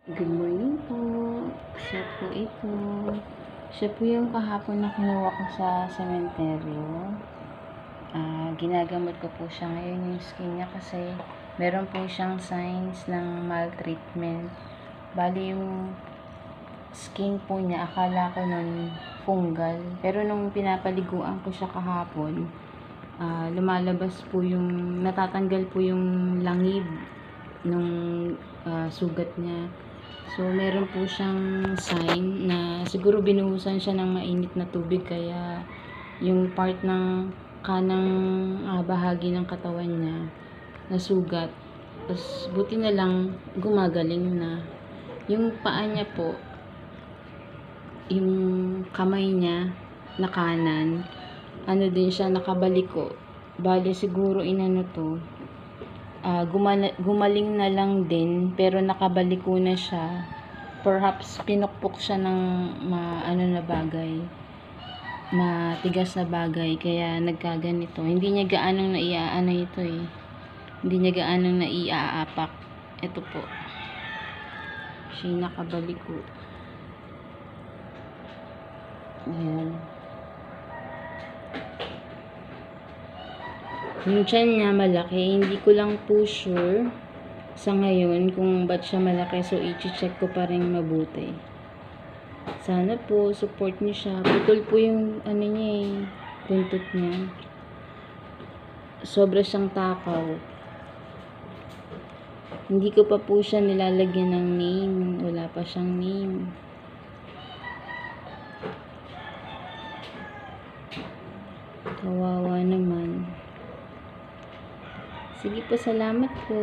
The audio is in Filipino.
Good morning po. Siya po ito. Siya po yung kahapon na kinuha ko sa sementeryo. Ginagamot ko po siya ngayon yung skin niya kasi meron po siyang signs ng maltreatment. Bali yung skin po niya, akala ko nun fungal. Pero nung pinapaliguan ko siya kahapon, lumalabas po yung, natatanggal po yung langib nung sugat niya. So, meron po siyang sign na siguro binuhusan siya ng mainit na tubig kaya yung part ng kanang bahagi ng katawan niya nasugat. Tapos, buti na lang gumagaling na. Yung paa niya po, yung kamay niya na kanan, ano din siya, nakabaliko. Bali, siguro inano to, gumaling na lang din pero nakabaliko na siya. Perhaps pinukpok siya ng na bagay, matigas na bagay kaya nagkaganito. Hindi niya gaanong naiaano ito eh. Hindi niya gaanong naiaapak. Ito po. Siya nakabaliko. Ayan. Yung tiyan niya malaki, hindi ko lang po sure sa ngayon kung ba't siya malaki, so i-check ko pa rin mabuti. Sana po support niyo siya. Putol po yung ano niya eh, buntot niya. Sobra siyang takaw. Hindi ko pa po siya nilalagyan ng name. Wala pa siyang name. Kawawa naman. Sige po, salamat po.